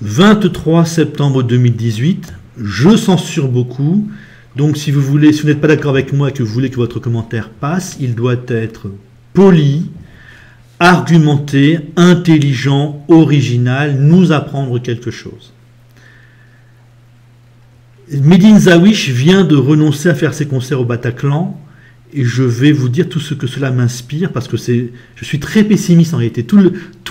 23 septembre 2018, je censure beaucoup, donc si vous voulez, si vous n'êtes pas d'accord avec moi et que vous voulez que votre commentaire passe, il doit être poli, argumenté, intelligent, original, nous apprendre quelque chose. Medine Zawish vient de renoncer à faire ses concerts au Bataclan, et je vais vous dire tout ce que cela m'inspire, parce que je suis très pessimiste en réalité. Tout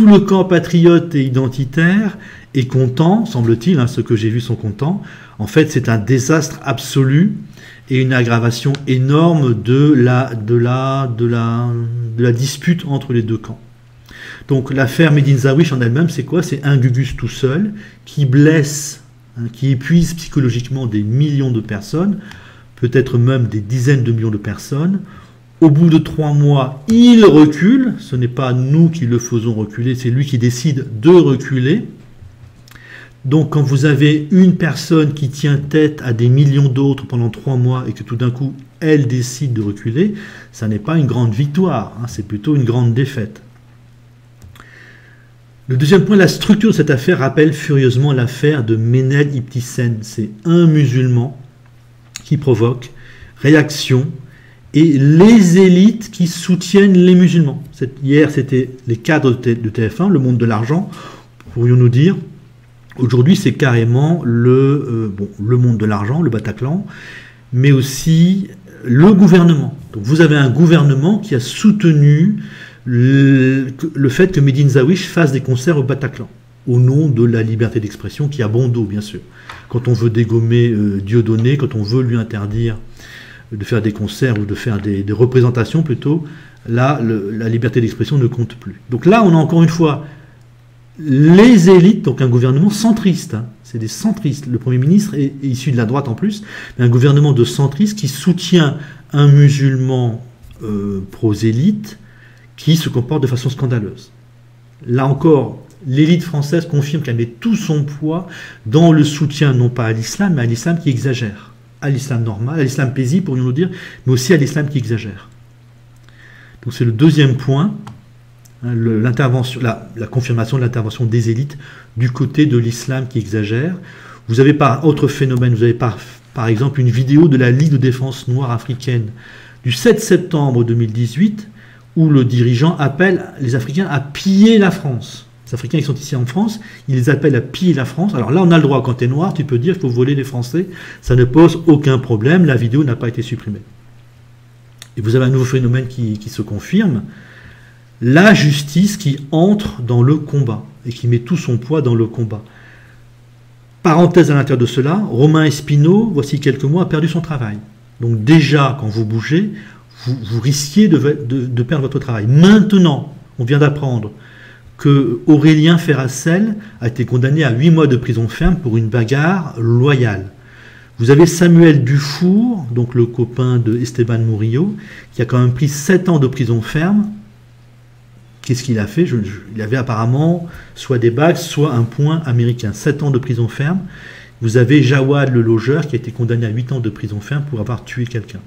le camp patriote et identitaire est content, semble-t-il, ceux que j'ai vus sont contents. En fait, c'est un désastre absolu et une aggravation énorme de la dispute entre les deux camps. Donc l'affaire Medine Zawish en elle-même, c'est quoi? C'est un Gugus tout seul qui blesse, qui épuise psychologiquement des millions de personnes, peut-être même des dizaines de millions de personnes. Au bout de 3 mois, il recule. Ce n'est pas nous qui le faisons reculer, c'est lui qui décide de reculer. Donc quand vous avez une personne qui tient tête à des millions d'autres pendant 3 mois et que tout d'un coup, elle décide de reculer, ça n'est pas une grande victoire, c'est plutôt une grande défaite. Le deuxième point, la structure de cette affaire rappelle furieusement l'affaire de Ménel Ibtisen. C'est un musulman qui provoque réaction et les élites qui soutiennent les musulmans. Hier, c'était les cadres de TF1, le monde de l'argent, pourrions-nous dire. Aujourd'hui, c'est carrément le monde de l'argent, le Bataclan, mais aussi le gouvernement. Donc, vous avez un gouvernement qui a soutenu le fait que Medine Zawish fasse des concerts au Bataclan, au nom de la liberté d'expression qui a bon dos, bien sûr. Quand on veut dégommer Dieudonné, quand on veut lui interdire de faire des concerts ou de faire des représentations plutôt, là, la liberté d'expression ne compte plus. Donc là, on a encore une fois les élites, donc un gouvernement centriste, c'est des centristes. Le Premier ministre est issu de la droite en plus, mais un gouvernement de centristes qui soutient un musulman prosélyte qui se comporte de façon scandaleuse. Là encore, l'élite française confirme qu'elle met tout son poids dans le soutien, non pas à l'islam, mais à l'islam qui exagère. À l'islam normal, à l'islam paisible, pourrions-nous dire, mais aussi à l'islam qui exagère. Donc c'est le deuxième point, la confirmation de l'intervention des élites du côté de l'islam qui exagère. Vous avez par autre phénomène, vous avez par exemple une vidéo de la Ligue de défense noire africaine du 7 septembre 2018, où le dirigeant appelle les Africains à piller la France. Les Africains qui sont ici en France, il les appelle à piller la France. Alors là, on a le droit, quand tu es noir, tu peux dire qu'il faut voler les Français. Ça ne pose aucun problème, la vidéo n'a pas été supprimée. Et vous avez un nouveau phénomène qui se confirme, la justice qui entre dans le combat et qui met tout son poids dans le combat. Parenthèse à l'intérieur de cela, Romain Espinot, voici quelques mois, a perdu son travail. Donc déjà, quand vous bougez, vous risquiez de perdre votre travail. Maintenant, on vient d'apprendre que Aurélien Ferracel a été condamné à 8 mois de prison ferme pour une bagarre loyale. Vous avez Samuel Dufour, donc le copain de Esteban Murillo, qui a quand même pris 7 ans de prison ferme. Qu'est-ce qu'il a fait? Il avait apparemment soit des bagues, soit un poing américain. 7 ans de prison ferme. Vous avez Jawad le logeur qui a été condamné à 8 ans de prison ferme pour avoir tué quelqu'un.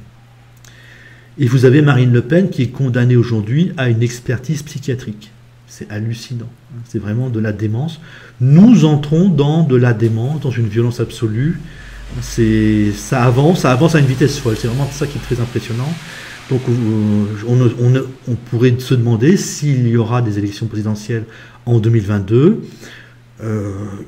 Et vous avez Marine Le Pen qui est condamnée aujourd'hui à une expertise psychiatrique. C'est hallucinant. C'est vraiment de la démence. Nous entrons dans de la démence, dans une violence absolue. Ça avance à une vitesse folle. C'est vraiment ça qui est très impressionnant. Donc on pourrait se demander s'il y aura des élections présidentielles en 2022.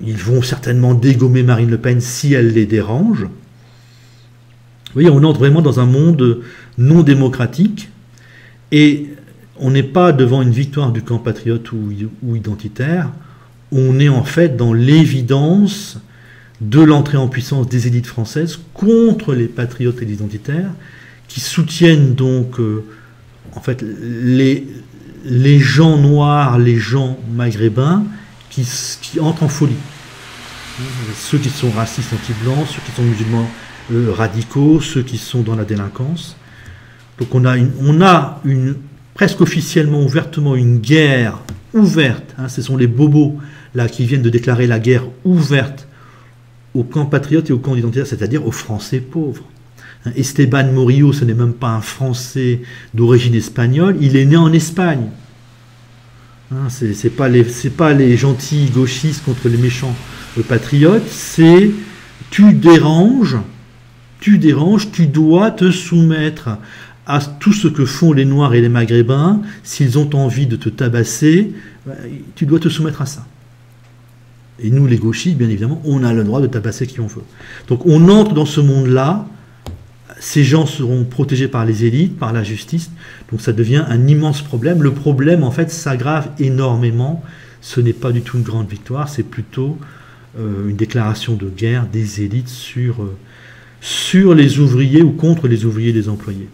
Ils vont certainement dégommer Marine Le Pen si elle les dérange. Vous voyez, on entre vraiment dans un monde non démocratique et on n'est pas devant une victoire du camp patriote ou identitaire, on est en fait dans l'évidence de l'entrée en puissance des élites françaises contre les patriotes et les identitaires qui soutiennent donc en fait les gens noirs, les gens maghrébins qui entrent en folie. Ceux qui sont racistes anti-blancs, ceux qui sont musulmans radicaux, ceux qui sont dans la délinquance. Donc on a presque officiellement, ouvertement, une guerre ouverte. Ce sont les bobos là qui viennent de déclarer la guerre ouverte au camp patriote et au camp identitaire, c'est-à-dire aux Français pauvres. Esteban Murillo, ce n'est même pas un Français d'origine espagnole, il est né en Espagne. C'est pas les gentils gauchistes contre les méchants patriote, c'est tu déranges, tu dois te soumettre à tout ce que font les Noirs et les Maghrébins. S'ils ont envie de te tabasser, tu dois te soumettre à ça. Et nous, les gauchistes, bien évidemment, on a le droit de tabasser qui on veut. Donc on entre dans ce monde-là, ces gens seront protégés par les élites, par la justice, donc ça devient un immense problème. Le problème, en fait, s'aggrave énormément. Ce n'est pas du tout une grande victoire, c'est plutôt une déclaration de guerre des élites sur les ouvriers ou contre les ouvriers et les employés.